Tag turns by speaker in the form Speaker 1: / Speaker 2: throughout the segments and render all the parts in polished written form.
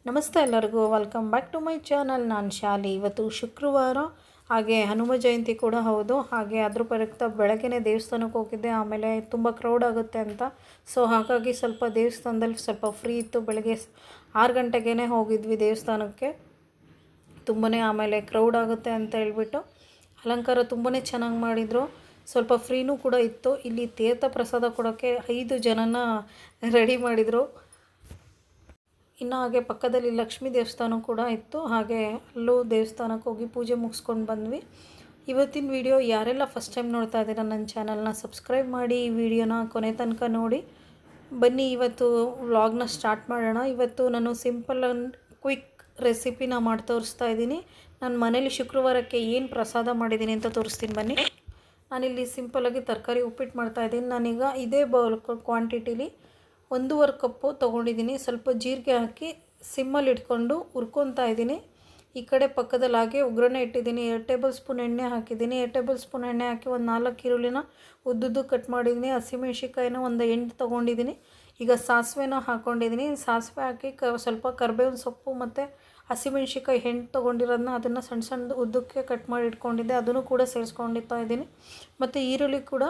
Speaker 1: ನಮಸ್ತೆ ಎಲ್ಲರಿಗೂ, welcome back to my channel. ನಾನು ಶಾಲಿ. ಇವತ್ತು ಶುಕ್ರವಾರ, ಹಾಗೆ ಹನುಮ ಜಯಂತಿ ಕೂಡ ಹೌದು. ಹಾಗೆ ಅದ್ರ ಪ್ರಯುಕ್ತ ಬೆಳಗ್ಗೆನೇ ದೇವಸ್ಥಾನಕ್ಕೆ ಹೋಗಿದ್ದೆ. ಆಮೇಲೆ ತುಂಬ ಕ್ರೌಡ್ ಆಗುತ್ತೆ ಅಂತ, ಸೊ ಹಾಗಾಗಿ ಸ್ವಲ್ಪ ದೇವಸ್ಥಾನದಲ್ಲಿ ಸ್ವಲ್ಪ ಫ್ರೀ ಇತ್ತು. ಬೆಳಗ್ಗೆ 6 ಗಂಟೆಗೇ ಹೋಗಿದ್ವಿ ದೇವಸ್ಥಾನಕ್ಕೆ. ತುಂಬನೇ ಆಮೇಲೆ ಕ್ರೌಡ್ ಆಗುತ್ತೆ ಅಂತ ಹೇಳ್ಬಿಟ್ಟು ಅಲಂಕಾರ ತುಂಬನೇ ಚೆನ್ನಾಗಿ ಮಾಡಿದರು. ಸ್ವಲ್ಪ ಫ್ರೀನೂ ಕೂಡ ಇತ್ತು. ಇಲ್ಲಿ ತೀರ್ಥ ಪ್ರಸಾದ ಕೊಡೋಕ್ಕೆ 5 ಜನನ ರೆಡಿ ಮಾಡಿದರು. ಇನ್ನು ಹಾಗೆ ಪಕ್ಕದಲ್ಲಿ ಲಕ್ಷ್ಮೀ ದೇವಸ್ಥಾನ ಕೂಡ ಇತ್ತು. ಹಾಗೆ ಅಲ್ಲೂ ದೇವಸ್ಥಾನಕ್ಕೆ ಹೋಗಿ ಪೂಜೆ ಮುಗಿಸ್ಕೊಂಡು ಬಂದ್ವಿ. ಇವತ್ತಿನ ವಿಡಿಯೋ ಯಾರೆಲ್ಲ ಫಸ್ಟ್ ಟೈಮ್ ನೋಡ್ತಾ ಇದ್ದೀರಾ ನನ್ನ ಚಾನಲ್ನ ಸಬ್ಸ್ಕ್ರೈಬ್ ಮಾಡಿ, ಈ ವಿಡಿಯೋನ ಕೊನೆ ತನಕ ನೋಡಿ. ಬನ್ನಿ ಇವತ್ತು ವ್ಲಾಗ್ನ ಸ್ಟಾರ್ಟ್ ಮಾಡೋಣ. ಇವತ್ತು ನಾನು ಸಿಂಪಲ್ ಆ್ಯಂಡ್ ಕ್ವಿಕ್ ರೆಸಿಪಿನ ಮಾಡಿ ತೋರಿಸ್ತಾ ಇದ್ದೀನಿ. ನಾನು ಮನೇಲಿ ಶುಕ್ರವಾರಕ್ಕೆ ಏನು ಪ್ರಸಾದ ಮಾಡಿದ್ದೀನಿ ಅಂತ ತೋರಿಸ್ತೀನಿ ಬನ್ನಿ. ನಾನಿಲ್ಲಿ ಸಿಂಪಲಾಗಿ ತರಕಾರಿ ಉಪ್ಪಿಟ್ಟು ಮಾಡ್ತಾಯಿದ್ದೀನಿ. ನಾನೀಗ ಇದೇ ಬೌಲ್ ಕ್ವಾಂಟಿಟಿಲಿ 1.5 ಕಪ್ಪು ತೊಗೊಂಡಿದ್ದೀನಿ. ಸ್ವಲ್ಪ ಜೀರಿಗೆ ಹಾಕಿ ಸಿಮ್ಮಲ್ಲಿ ಇಟ್ಕೊಂಡು ಹುರ್ಕೊತಾ ಇದ್ದೀನಿ. ಈ ಕಡೆ ಪಕ್ಕದಲ್ಲಿ ಹಾಗೆ ಒಗ್ಗರಣೆ ಇಟ್ಟಿದ್ದೀನಿ. 2 ಟೇಬಲ್ ಸ್ಪೂನ್ ಎಣ್ಣೆ ಹಾಕಿದ್ದೀನಿ. 2 ಟೇಬಲ್ ಸ್ಪೂನ್ ಎಣ್ಣೆ ಹಾಕಿ ಒಂದು 4 ಈರುಳ್ಳಿನ ಉದ್ದುದ್ದು ಕಟ್ ಮಾಡಿದ್ದೀನಿ. ಹಸಿಮೆಣ್ಸಿಕಾಯಿನ ಒಂದು 8 ತೊಗೊಂಡಿದ್ದೀನಿ. ಈಗ ಸಾಸಿವೆನ ಹಾಕ್ಕೊಂಡಿದ್ದೀನಿ. ಸಾಸಿವೆ ಹಾಕಿ ಸ್ವಲ್ಪ ಕರಿಬೇವಿನ ಸೊಪ್ಪು ಮತ್ತು ಹಸಿಮೆಣ್ಸಿಕಾಯಿ ಹೆಂಟು ತೊಗೊಂಡಿರೋದನ್ನ ಅದನ್ನು ಸಣ್ಣ ಸಣ್ಣ ಉದ್ದಕ್ಕೆ ಕಟ್ ಮಾಡಿ ಇಟ್ಕೊಂಡಿದ್ದೆ, ಅದನ್ನು ಕೂಡ ಸೇರಿಸ್ಕೊಂಡಿರ್ತಾ ಇದ್ದೀನಿ. ಮತ್ತು ಈರುಳ್ಳಿ ಕೂಡ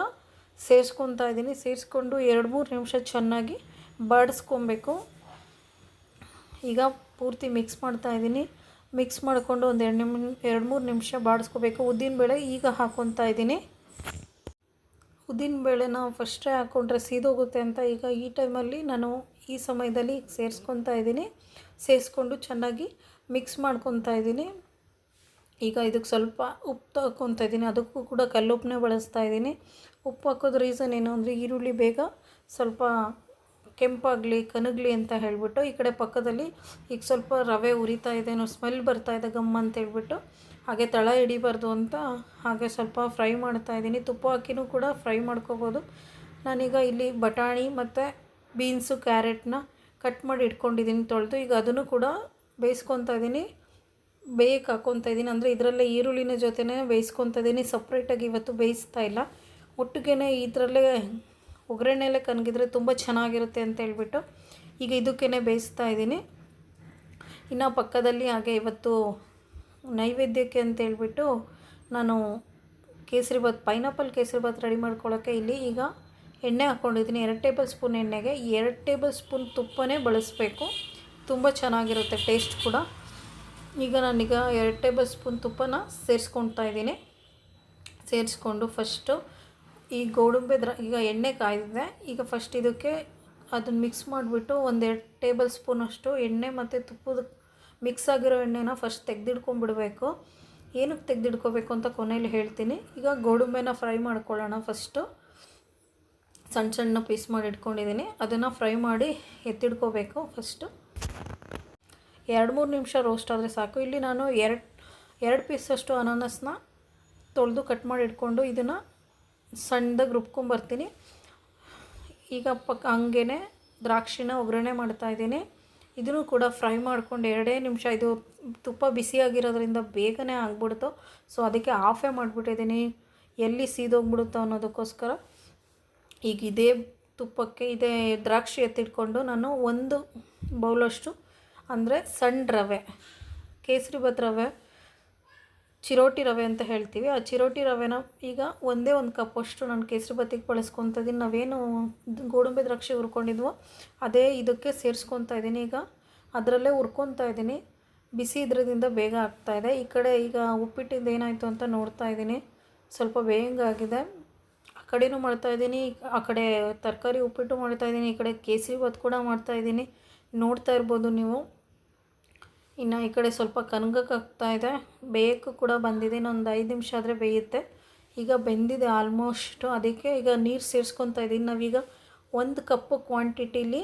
Speaker 1: ಸೇರಿಸ್ಕೊತಾ ಇದ್ದೀನಿ. ಸೇರಿಸ್ಕೊಂಡು 2-3 ನಿಮಿಷ ಚೆನ್ನಾಗಿ ಬಾಡಿಸ್ಕೊಬೇಕು. ಈಗ ಪೂರ್ತಿ ಮಿಕ್ಸ್ ಮಾಡ್ತಾಯಿದ್ದೀನಿ. ಮಿಕ್ಸ್ ಮಾಡಿಕೊಂಡು ಒಂದು 2-3 ನಿಮಿಷ ಬಾಡಿಸ್ಕೋಬೇಕು. ಉದ್ದಿನಬೇಳೆ ಈಗ ಹಾಕ್ಕೊತಾ ಇದ್ದೀನಿ. ಉದ್ದಿನಬೇಳೆನ ಫಸ್ಟೇ ಹಾಕ್ಕೊಂಡ್ರೆ ಸೀದೋಗುತ್ತೆ ಅಂತ ಈಗ ಈ ಟೈಮಲ್ಲಿ ನಾನು ಈ ಸಮಯದಲ್ಲಿ ಸೇರಿಸ್ಕೊತಾ ಇದ್ದೀನಿ. ಸೇರಿಸ್ಕೊಂಡು ಚೆನ್ನಾಗಿ ಮಿಕ್ಸ್ ಮಾಡ್ಕೊತಾ ಇದ್ದೀನಿ. ಈಗ ಇದಕ್ಕೆ ಸ್ವಲ್ಪ ಉಪ್ಪು ಹಾಕ್ಕೊತಾ ಇದ್ದೀನಿ. ಅದಕ್ಕೂ ಕೂಡ ಕಲ್ಲುಪ್ಪನ್ನೇ ಬಳಸ್ತಾ ಇದ್ದೀನಿ. ಉಪ್ಪು ಹಾಕೋದು ರೀಸನ್ ಏನು ಅಂದರೆ ಈರುಳ್ಳಿ ಬೇಗ ಸ್ವಲ್ಪ ಕೆಂಪಾಗಲಿ ಕನಗಲಿ ಅಂತ ಹೇಳಿಬಿಟ್ಟು. ಈ ಕಡೆ ಪಕ್ಕದಲ್ಲಿ ಈಗ ಸ್ವಲ್ಪ ರವೆ ಉರಿತಾ ಇದೆ, ಸ್ಮೆಲ್ ಬರ್ತಾ ಇದೆ ಗಮ್ ಅಂತ ಹೇಳ್ಬಿಟ್ಟು, ಹಾಗೆ ತಳ ಹಿಡಿಬಾರ್ದು ಅಂತ ಹಾಗೆ ಸ್ವಲ್ಪ ಫ್ರೈ ಮಾಡ್ತಾ ಇದ್ದೀನಿ. ತುಪ್ಪ ಹಾಕಿನೂ ಕೂಡ ಫ್ರೈ ಮಾಡ್ಕೋಬೋದು. ನಾನೀಗ ಇಲ್ಲಿ ಬಟಾಣಿ ಮತ್ತು ಬೀನ್ಸು ಕ್ಯಾರೆಟ್ನ ಕಟ್ ಮಾಡಿ ಇಟ್ಕೊಂಡಿದ್ದೀನಿ ತೊಳೆದು. ಈಗ ಅದನ್ನು ಕೂಡ ಬೇಯಿಸ್ಕೊತಾ ಇದ್ದೀನಿ. ಬೇಯಕ್ಕೆ ಹಾಕ್ಕೊತಾ ಇದ್ದೀನಿ. ಅಂದರೆ ಇದರಲ್ಲೇ ಈರುಳ್ಳಿನ ಜೊತೆನೇ ಬೇಯಿಸ್ಕೊತಾ ಇದ್ದೀನಿ. ಸಪ್ರೇಟಾಗಿ ಇವತ್ತು ಬೇಯಿಸ್ತಾ ಇಲ್ಲ, ಒಟ್ಟಿಗೆ ಇದರಲ್ಲೇ ಒಗ್ಗರಣೆಯಲ್ಲೇ ಕನಗಿದ್ರೆ ತುಂಬ ಚೆನ್ನಾಗಿರುತ್ತೆ ಅಂತ ಹೇಳ್ಬಿಟ್ಟು ಈಗ ಇದಕ್ಕೇ ಬೇಯಿಸ್ತಾ ಇದ್ದೀನಿ. ಇನ್ನು ಪಕ್ಕದಲ್ಲಿ ಹಾಗೆ ಇವತ್ತು ನೈವೇದ್ಯಕ್ಕೆ ಅಂತ ಹೇಳ್ಬಿಟ್ಟು ನಾನು ಕೇಸರಿಬಾತ್, ಪೈನಾಪಲ್ ಕೇಸರಿಬಾತ್ ರೆಡಿ ಮಾಡ್ಕೊಳ್ಳೋಕ್ಕೆ ಇಲ್ಲಿ ಈಗ ಎಣ್ಣೆ ಹಾಕ್ಕೊಂಡಿದ್ದೀನಿ. 2 ಟೇಬಲ್ ಸ್ಪೂನ್ ಎಣ್ಣೆಗೆ 2 ಟೇಬಲ್ ಸ್ಪೂನ್ ತುಪ್ಪನೇ ಬಳಸಬೇಕು. ತುಂಬ ಚೆನ್ನಾಗಿರುತ್ತೆ ಟೇಸ್ಟ್ ಕೂಡ. ಈಗ ನಾನೀಗ 2 ಟೇಬಲ್ ಸ್ಪೂನ್ ತುಪ್ಪನ ಸೇರಿಸ್ಕೊತಾ ಇದ್ದೀನಿ. ಸೇರಿಸ್ಕೊಂಡು ಫಸ್ಟು ಈ ಗೋಡಂಬಿ ಈಗ ಎಣ್ಣೆ ಕಾಯ್ದಿದೆ. ಈಗ ಫಸ್ಟ್ ಇದಕ್ಕೆ ಅದನ್ನು ಮಿಕ್ಸ್ ಮಾಡಿಬಿಟ್ಟು 1-2 ಟೇಬಲ್ ಸ್ಪೂನಷ್ಟು ಎಣ್ಣೆ ಮತ್ತು ತುಪ್ಪದ ಮಿಕ್ಸ್ ಆಗಿರೋ ಎಣ್ಣೆನ ಫಸ್ಟ್ ತೆಗೆದಿಡ್ಕೊಂಡ್ಬಿಡಬೇಕು. ಏನಕ್ಕೆ ತೆಗೆದಿಡ್ಕೋಬೇಕು ಅಂತ ಕೊನೆಯಲ್ಲಿ ಹೇಳ್ತೀನಿ. ಈಗ ಗೋಡಂಬಿನ ಫ್ರೈ ಮಾಡ್ಕೊಳ್ಳೋಣ. ಫಸ್ಟು ಸಣ್ಣ ಸಣ್ಣ ಪೀಸ್ ಮಾಡಿ ಇಟ್ಕೊಂಡಿದ್ದೀನಿ. ಅದನ್ನು ಫ್ರೈ ಮಾಡಿ ಎತ್ತಿಡ್ಕೋಬೇಕು. ಫಸ್ಟು 2-3 ನಿಮಿಷ ರೋಸ್ಟ್ ಆದರೆ ಸಾಕು. ಇಲ್ಲಿ ನಾನು 2 ಪೀಸಷ್ಟು ಅನಾನಸ್ನ ತೊಳೆದು ಕಟ್ ಮಾಡಿ ಇಟ್ಕೊಂಡು ಇದನ್ನು ಸಣ್ಣದಾಗಿ ರುಬ್ಕೊಂಬರ್ತೀನಿ. ಈಗ ಹಂಗೇ ದ್ರಾಕ್ಷಿನ ಒಗ್ಗರಣೆ ಮಾಡ್ತಾಯಿದ್ದೀನಿ. ಇದನ್ನು ಕೂಡ ಫ್ರೈ ಮಾಡ್ಕೊಂಡು 2 ನಿಮಿಷ. ಇದು ತುಪ್ಪ ಬಿಸಿಯಾಗಿರೋದ್ರಿಂದ ಬೇಗನೆ ಆಗ್ಬಿಡ್ತು, ಸೊ ಅದಕ್ಕೆ ಆಫೇ ಮಾಡಿಬಿಟ್ಟಿದ್ದೀನಿ, ಎಲ್ಲಿ ಸೀದೋಗ್ಬಿಡುತ್ತೋ ಅನ್ನೋದಕ್ಕೋಸ್ಕರ. ಈಗ ಇದೇ ತುಪ್ಪಕ್ಕೆ ಇದೇ ದ್ರಾಕ್ಷಿ ಎತ್ತಿಟ್ಕೊಂಡು ನಾನು 1 ಬೌಲಷ್ಟು ಅಂದರೆ ಸಣ್ಣ ರವೆ, ಕೇಸರಿಬಾತ್ ರವೆ, ಚಿರೋಟಿ ರವೆ ಅಂತ ಹೇಳ್ತೀವಿ, ಆ ಚಿರೋಟಿ ರವೆನ ಈಗ 1 ಕಪ್ಪಷ್ಟು ನಾನು ಕೇಸರಿಬಾತಿಗೆ ಬಳಸ್ಕೊತಾ ಇದ್ದೀನಿ. ನಾವೇನು ಗೋಡಂಬಿ ದ್ರಾಕ್ಷಿ ಹುರ್ಕೊಂಡಿದ್ವೋ ಅದೇ ಇದಕ್ಕೆ ಸೇರಿಸ್ಕೊತಾ ಇದ್ದೀನಿ. ಈಗ ಅದರಲ್ಲೇ ಹುರ್ಕೊತಾ ಇದ್ದೀನಿ. ಬಿಸಿ ಇದ್ರದಿಂದ ಬೇಗ ಆಗ್ತಾಯಿದೆ. ಈ ಕಡೆ ಈಗ ಉಪ್ಪಿಟ್ಟಿದ್ದು ಏನಾಯಿತು ಅಂತ ನೋಡ್ತಾ ಇದ್ದೀನಿ. ಸ್ವಲ್ಪ ಬೇಗಂಗಾಗಿದೆ. ಆ ಕಡೆನೂ ಮಾಡ್ತಾಯಿದ್ದೀನಿ, ಆ ಕಡೆ ತರಕಾರಿ ಉಪ್ಪಿಟ್ಟು ಮಾಡ್ತಾಯಿದ್ದೀನಿ, ಈ ಕಡೆ ಕೇಸರಿಬಾತ್ ಕೂಡ ಮಾಡ್ತಾಯಿದ್ದೀನಿ. ನೋಡ್ತಾ ಇರ್ಬೋದು ನೀವು. ಇನ್ನು ಈ ಕಡೆ ಸ್ವಲ್ಪ ಕನಗಕ್ಕಾಗ್ತಾಯಿದೆ, ಬೇಯಕ್ಕೂ ಕೂಡ ಬಂದಿದೆ. ಇನ್ನೊಂದು 5 ನಿಮಿಷ ಆದರೆ ಬೇಯುತ್ತೆ. ಈಗ ಬೆಂದಿದೆ ಆಲ್ಮೋಸ್ಟು. ಅದಕ್ಕೆ ಈಗ ನೀರು ಸೇರಿಸ್ಕೊತಾ ಇದ್ದೀನಿ. ನಾವೀಗ 1 ಕಪ್ಪು ಕ್ವಾಂಟಿಟಿಲಿ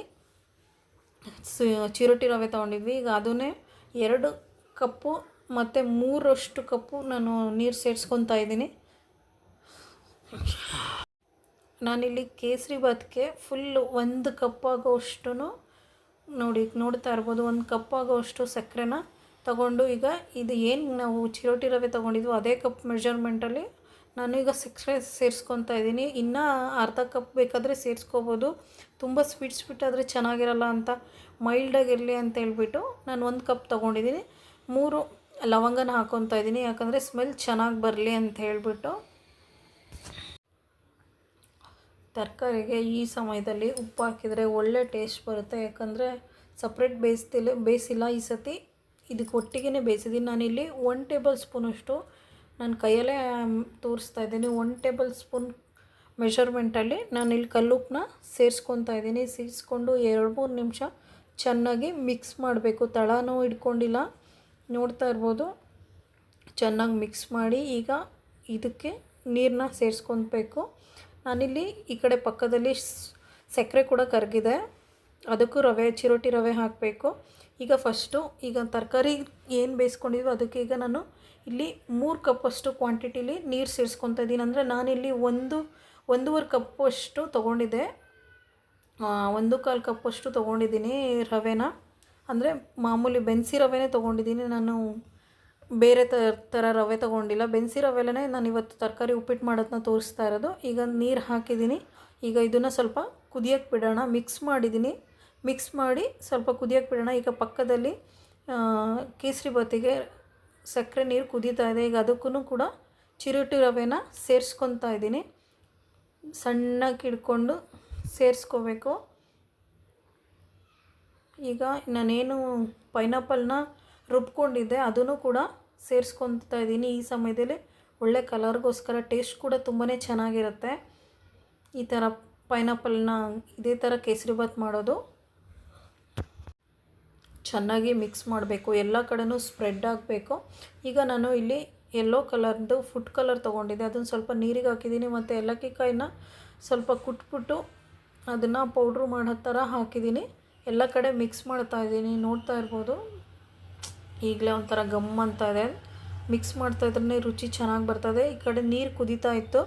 Speaker 1: ಚಿರೋಟಿ ರವೆ ತೊಗೊಂಡಿದ್ವಿ. ಈಗ ಅದನ್ನೇ 2 ಕಪ್ಪು ಮತ್ತು 3 ಕಪ್ಪು ನಾನು ನೀರು ಸೇರಿಸ್ಕೊತಾ ಇದ್ದೀನಿ. ನಾನಿಲ್ಲಿ ಕೇಸರಿಬಾತ್ಗೆ ಫುಲ್ಲು 1 ಕಪ್ ಆಗೋಷ್ಟು ನೋಡ್ತಾ ಇರ್ಬೋದು, 1 ಕಪ್ ಆಗೋಷ್ಟು ಸಕ್ಕರೆನ ತಗೊಂಡು ಈಗ ಇದು ಏನು ನಾವು ಚಿರೋಟಿ ರವೆ ತೊಗೊಂಡಿದ್ವು ಅದೇ ಕಪ್ ಮೆಜರ್ಮೆಂಟಲ್ಲಿ ನಾನೀಗ ಸಕ್ಕರೆ ಸೇರಿಸ್ಕೊತಾ ಇದ್ದೀನಿ. ಇನ್ನೂ ಅರ್ಧ ಕಪ್ ಬೇಕಾದರೆ ಸೇರಿಸ್ಕೋಬೋದು. ತುಂಬ ಸ್ವೀಟ್ ಆದರೆ ಚೆನ್ನಾಗಿರಲ್ಲ ಅಂತ ಮೈಲ್ಡಾಗಿರಲಿ ಅಂತ ಹೇಳ್ಬಿಟ್ಟು ನಾನು 1 ಕಪ್ ತೊಗೊಂಡಿದ್ದೀನಿ. 3 ಲವಂಗನ ಹಾಕ್ಕೊತಾ ಇದ್ದೀನಿ, ಯಾಕಂದರೆ ಸ್ಮೆಲ್ ಚೆನ್ನಾಗಿ ಬರಲಿ ಅಂತ ಹೇಳ್ಬಿಟ್ಟು. ತರಕಾರಿಗೆ ಈ ಸಮಯದಲ್ಲಿ ಉಪ್ಪು ಹಾಕಿದರೆ ಒಳ್ಳೆ ಟೇಸ್ಟ್ ಬರುತ್ತೆ, ಯಾಕಂದರೆ ಸಪ್ರೇಟ್ ಬೇಯಿಸಿಲ್ಲ ಈ ಸತಿ, ಇದಕ್ಕೆ ಒಟ್ಟಿಗೆ ಬೇಯಿಸಿದ್ದೀನಿ. ನಾನಿಲ್ಲಿ 1 ಟೇಬಲ್ ಸ್ಪೂನಷ್ಟು ನಾನು ಕೈಯಲ್ಲೇ ತೋರಿಸ್ತಾ ಇದ್ದೀನಿ. 1 ಟೇಬಲ್ ಸ್ಪೂನ್ ಮೆಷರ್ಮೆಂಟಲ್ಲಿ ನಾನಿಲ್ಲಿ ಕಲ್ಲುಪ್ಪನ್ನ ಸೇರಿಸ್ಕೊತಾ ಇದ್ದೀನಿ. ಸೇರಿಸ್ಕೊಂಡು 2-3 ನಿಮಿಷ ಚೆನ್ನಾಗಿ ಮಿಕ್ಸ್ ಮಾಡಬೇಕು. ತಳನೂ ಇಟ್ಕೊಂಡಿಲ್ಲ, ನೋಡ್ತಾ ಇರ್ಬೋದು. ಚೆನ್ನಾಗಿ ಮಿಕ್ಸ್ ಮಾಡಿ ಈಗ ಇದಕ್ಕೆ ನೀರನ್ನ ಸೇರಿಸ್ಕೊಬೇಕು. ನಾನಿಲ್ಲಿ ಈ ಕಡೆ ಪಕ್ಕದಲ್ಲಿ ಸಕ್ಕರೆ ಕೂಡ ಕರಗಿದೆ, ಅದಕ್ಕೂ ಚಿರೋಟಿ ರವೆ ಹಾಕಬೇಕು. ಈಗ ಫಸ್ಟು ತರಕಾರಿ ಏನು ಬೇಯಿಸ್ಕೊಂಡಿದ್ವಿ ಅದಕ್ಕೆ ಈಗ ನಾನು ಇಲ್ಲಿ 3 ಕಪ್ಪಷ್ಟು ಕ್ವಾಂಟಿಟಿಲಿ ನೀರು ಸೇರಿಸ್ಕೊತಾ ಇದ್ದೀನಿ. ಅಂದರೆ ನಾನಿಲ್ಲಿ 1-1.5 ಕಪ್ಪಷ್ಟು ತೊಗೊಂಡಿದ್ದೆ, 1/4 ಕಪ್ಪಷ್ಟು ತೊಗೊಂಡಿದ್ದೀನಿ ರವೆನ. ಅಂದರೆ ಮಾಮೂಲಿ ಬೆನ್ಸಿ ರವೆನೇ ತೊಗೊಂಡಿದ್ದೀನಿ, ನಾನು ಬೇರೆ ಥರ ರವೆ ತೊಗೊಂಡಿಲ್ಲ. ಬೆನ್ಸಿ ರವೆಲೇ ನಾನು ಇವತ್ತು ತರಕಾರಿ ಉಪ್ಪಿಟ್ಟು ಮಾಡೋದನ್ನ ತೋರಿಸ್ತಾ ಇರೋದು. ಈಗ ನೀರು ಹಾಕಿದ್ದೀನಿ. ಈಗ ಇದನ್ನು ಸ್ವಲ್ಪ ಕುದಿಯೋಕ್ಕೆ ಬಿಡೋಣ. ಮಿಕ್ಸ್ ಮಾಡಿದ್ದೀನಿ, ಮಿಕ್ಸ್ ಮಾಡಿ ಸ್ವಲ್ಪ ಕುದಿಯೋಕ್ಕೆ ಬಿಡೋಣ. ಈಗ ಪಕ್ಕದಲ್ಲಿ ಕೇಸರಿ ಬಾತಿಗೆ ಸಕ್ಕರೆ ನೀರು ಕುದೀತಾ ಇದೆ. ಈಗ ಅದಕ್ಕೂ ಕೂಡ ಚಿರೋಟಿ ರವೆನ ಸೇರಿಸ್ಕೊತಾ ಇದ್ದೀನಿ. ಸಣ್ಣಗೆ ಹಿಡ್ಕೊಂಡು ಸೇರಿಸ್ಕೋಬೇಕು. ಈಗ ನಾನೇನು ಪೈನಾಪಲ್ನ ರುಬ್ಕೊಂಡಿದ್ದೆ ಅದನ್ನು ಕೂಡ ಸೇರಿಸ್ಕೊತಾ ಇದ್ದೀನಿ. ಈ ಸಮಯದಲ್ಲಿ ಒಳ್ಳೆ ಕಲರ್ಗೋಸ್ಕರ, ಟೇಸ್ಟ್ ಕೂಡ ತುಂಬಾ ಚೆನ್ನಾಗಿರುತ್ತೆ ಈ ಥರ ಪೈನಾಪಲ್ನ ಇದೇ ಥರ ಕೇಸರಿ ಬಾತ್ ಮಾಡೋದು. ಚೆನ್ನಾಗಿ ಮಿಕ್ಸ್ ಮಾಡಬೇಕು, ಎಲ್ಲ ಕಡೆನೂ ಸ್ಪ್ರೆಡ್ ಆಗಬೇಕು. ಈಗ ನಾನು ಇಲ್ಲಿ ಯೆಲ್ಲೋ ಕಲರ್ದು ಫುಡ್ ಕಲರ್ ತೊಗೊಂಡಿದ್ದೆ, ಅದನ್ನು ಸ್ವಲ್ಪ ನೀರಿಗೆ ಹಾಕಿದ್ದೀನಿ. ಮತ್ತು ಏಲಕ್ಕಿ ಕಾಯಿನ ಸ್ವಲ್ಪ ಕುಟ್ಬಿಟ್ಟು ಅದನ್ನು ಪೌಡ್ರು ಮಾಡೋ ಥರ ಹಾಕಿದ್ದೀನಿ. ಎಲ್ಲ ಕಡೆ ಮಿಕ್ಸ್ ಮಾಡ್ತಾ ಇದ್ದೀನಿ, ನೋಡ್ತಾ ಇರ್ಬೋದು. ಈಗಲೇ ಒಂಥರ ಗಮ್ ಅಂತ ಇದೆ, ಮಿಕ್ಸ್ ಮಾಡ್ತಾ ಇದ್ರೇ ರುಚಿ ಚೆನ್ನಾಗಿ ಬರ್ತದೆ. ಈ ಕಡೆ ನೀರು ಕುದೀತಾ ಇತ್ತು.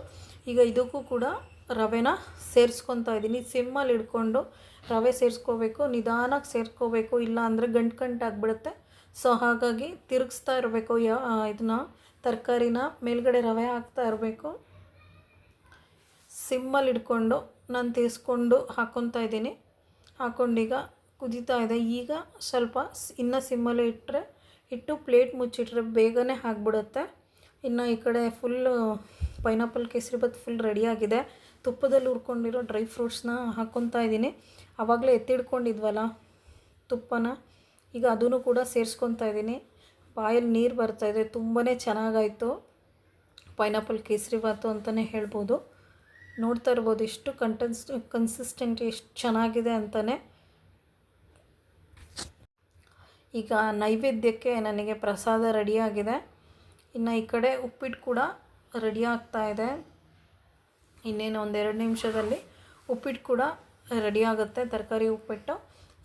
Speaker 1: ಈಗ ಇದಕ್ಕೂ ಕೂಡ ರವೆನ ಸೇರಿಸ್ಕೊತಾ ಇದ್ದೀನಿ. ಸಿಮ್ಮಲ್ಲಿ ಇಟ್ಕೊಂಡು ರವೆ ಸೇರಿಸ್ಕೋಬೇಕು, ನಿಧಾನಕ್ಕೆ ಸೇರಿಸ್ಕೋಬೇಕು, ಇಲ್ಲ ಅಂದರೆ ಗಂಟು ಆಗಿಬಿಡುತ್ತೆ. ಸೊ ಹಾಗಾಗಿ ತಿರುಗಿಸ್ತಾ ಇರಬೇಕು ಇದನ್ನು, ತರಕಾರಿನ ಮೇಲ್ಗಡೆ ರವೆ ಹಾಕ್ತಾ ಇರಬೇಕು. ಸಿಮ್ಮಲ್ಲಿ ಇಟ್ಕೊಂಡು ನಾನು ತಿರ್ಸ್ಕೊಂಡು ಹಾಕ್ಕೊತಾ ಇದ್ದೀನಿ. ಹಾಕ್ಕೊಂಡೀಗ ಕುದೀತಾ ಇದೆ. ಈಗ ಸ್ವಲ್ಪ ಇನ್ನು ಸಿಮ್ಮಲ್ಲಿ ಇಟ್ಟು ಪ್ಲೇಟ್ ಮುಚ್ಚಿಟ್ರೆ ಬೇಗನೆ ಆಗಿಬಿಡುತ್ತೆ. ಇನ್ನು ಈ ಕಡೆ full pineapple kesari bath full ರೆಡಿಯಾಗಿದೆ. ತುಪ್ಪದಲ್ಲಿ ಹುರ್ಕೊಂಡಿರೋ ಡ್ರೈ ಫ್ರೂಟ್ಸ್ನ ಹಾಕ್ಕೊತಾ ಇದ್ದೀನಿ. ಆವಾಗಲೇ ಎತ್ತಿಡ್ಕೊಂಡಿದ್ವಲ್ಲ ತುಪ್ಪನ, ಈಗ ಅದನ್ನು ಕೂಡ ಸೇರಿಸ್ಕೊತಾ ಇದ್ದೀನಿ. ಬಾಯಲ್ಲಿ ನೀರು ಬರ್ತಾಯಿದೆ, ತುಂಬಾ ಚೆನ್ನಾಗಾಯಿತು. ಪೈನಾಪಲ್ ಕೇಸರಿ ಬಾತು ಅಂತಲೇ ಹೇಳ್ಬೋದು. ನೋಡ್ತಾ ಇರ್ಬೋದು ಎಷ್ಟು ಕನ್ಸಿಸ್ಟೆಂಟ್ ಎಷ್ಟು ಚೆನ್ನಾಗಿದೆ ಅಂತಲೇ. ಈಗ ನೈವೇದ್ಯಕ್ಕೆ ನನಗೆ ಪ್ರಸಾದ ರೆಡಿಯಾಗಿದೆ. ಇನ್ನು ಈ ಕಡೆ ಉಪ್ಪಿಟ್ಟು ಕೂಡ ರೆಡಿ ಆಗ್ತಾ ಇದೆ. ಇನ್ನೇನು 1-2 ನಿಮಿಷದಲ್ಲಿ ಉಪ್ಪಿಟ್ಟು ಕೂಡ ರೆಡಿ ಆಗುತ್ತೆ, ತರಕಾರಿ ಉಪ್ಪಿಟ್ಟು.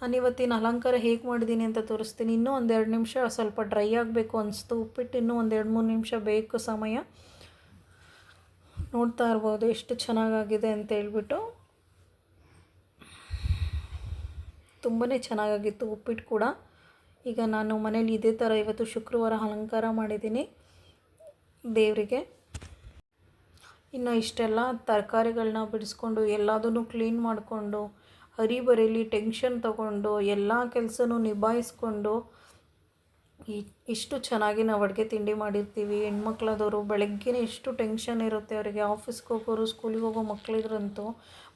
Speaker 1: ನಾನು ಇವತ್ತಿನ ಅಲಂಕಾರ ಹೇಗೆ ಮಾಡಿದ್ದೀನಿ ಅಂತ ತೋರಿಸ್ತೀನಿ. ಇನ್ನೂ 1-2 ನಿಮಿಷ ಸ್ವಲ್ಪ ಡ್ರೈ ಆಗಬೇಕು ಅನಿಸ್ತು ಉಪ್ಪಿಟ್ಟು, ಇನ್ನೂ 1-2-3 ನಿಮಿಷ ಬೇಕು ಸಮಯ. ನೋಡ್ತಾ ಇರ್ಬೋದು ಎಷ್ಟು ಚೆನ್ನಾಗಾಗಿದೆ ಅಂತ ಹೇಳ್ಬಿಟ್ಟು. ತುಂಬಾ ಚೆನ್ನಾಗಾಗಿತ್ತು ಉಪ್ಪಿಟ್ಟು ಕೂಡ. ಈಗ ನಾನು ಮನೇಲಿ ಇದೇ ಥರ ಇವತ್ತು ಶುಕ್ರವಾರ ಅಲಂಕಾರ ಮಾಡಿದ್ದೀನಿ ದೇವರಿಗೆ. ಇನ್ನು ಇಷ್ಟೆಲ್ಲ ತರಕಾರಿಗಳನ್ನ ಬಿಡಿಸ್ಕೊಂಡು ಎಲ್ಲದನ್ನು ಕ್ಲೀನ್ ಮಾಡಿಕೊಂಡು ಹರಿಬರಿಲಿ ಟೆನ್ಷನ್ ತಗೊಂಡು ಎಲ್ಲ ಕೆಲಸನೂ ನಿಭಾಯಿಸ್ಕೊಂಡು ಇಷ್ಟು ಚೆನ್ನಾಗಿ ನಾವು ಅಡುಗೆ ತಿಂಡಿ ಮಾಡಿರ್ತೀವಿ. ಹೆಣ್ಮಕ್ಳಾದವರು ಬೆಳಗ್ಗೆನೇ ಎಷ್ಟು ಟೆನ್ಷನ್ ಇರುತ್ತೆ ಅವರಿಗೆ. ಆಫೀಸ್ಗೆ ಹೋಗೋರು, ಸ್ಕೂಲಿಗೆ ಹೋಗೋ ಮಕ್ಕಳಿದ್ರಂತೂ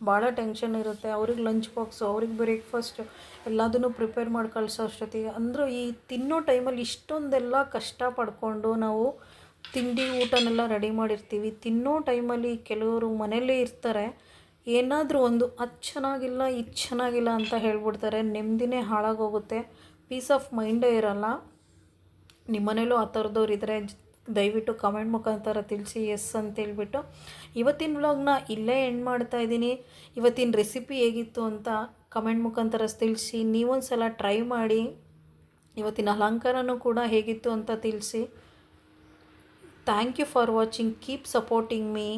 Speaker 1: ಭಾಳ ಟೆನ್ಷನ್ ಇರುತ್ತೆ. ಅವ್ರಿಗೆ ಲಂಚ್ ಬಾಕ್ಸು, ಅವ್ರಿಗೆ ಬ್ರೇಕ್ಫಾಸ್ಟು ಎಲ್ಲದನ್ನು ಪ್ರಿಪೇರ್ ಮಾಡಿ ಕಳಿಸೋ ಅಷ್ಟೊತ್ತಿಗೆ, ಅಂದರೂ ಈ ತಿನ್ನೋ ಟೈಮಲ್ಲಿ ಇಷ್ಟೊಂದೆಲ್ಲ ಕಷ್ಟ ಪಡ್ಕೊಂಡು ನಾವು ತಿಂಡಿ ಊಟನೆಲ್ಲ ರೆಡಿ ಮಾಡಿರ್ತೀವಿ. ತಿನ್ನೋ ಟೈಮಲ್ಲಿ ಕೆಲವರು ಮನೆಯಲ್ಲೇ ಇರ್ತಾರೆ, ಏನಾದರೂ ಒಂದು ಅದು ಚೆನ್ನಾಗಿಲ್ಲ ಇದು ಚೆನ್ನಾಗಿಲ್ಲ ಅಂತ ಹೇಳ್ಬಿಡ್ತಾರೆ. ನೆಮ್ಮದಿನೇ ಹಾಳಾಗೋಗುತ್ತೆ, ಪೀಸ್ ಆಫ್ ಮೈಂಡೇ ಇರೋಲ್ಲ. ನಿಮ್ಮ ಮನೇಲೂ ಆ ಥರದವ್ರು ಇದ್ದರೆ ದಯವಿಟ್ಟು ಕಮೆಂಟ್ ಮುಖಾಂತರ ತಿಳಿಸಿ ಎಸ್ ಅಂತೇಳ್ಬಿಟ್ಟು. ಇವತ್ತಿನ ವ್ಲಾಗ್ನ ಇಲ್ಲೇ ಎಂಡ್ ಮಾಡ್ತಾ ಇದ್ದೀನಿ. ಇವತ್ತಿನ ರೆಸಿಪಿ ಹೇಗಿತ್ತು ಅಂತ ಕಮೆಂಟ್ ಮುಖಾಂತರ ತಿಳಿಸಿ. ನೀವೊಂದು ಸಲ ಟ್ರೈ ಮಾಡಿ. ಇವತ್ತಿನ ಅಲಂಕಾರನೂ ಕೂಡ ಹೇಗಿತ್ತು ಅಂತ ತಿಳಿಸಿ. Thank you for watching. Keep supporting me.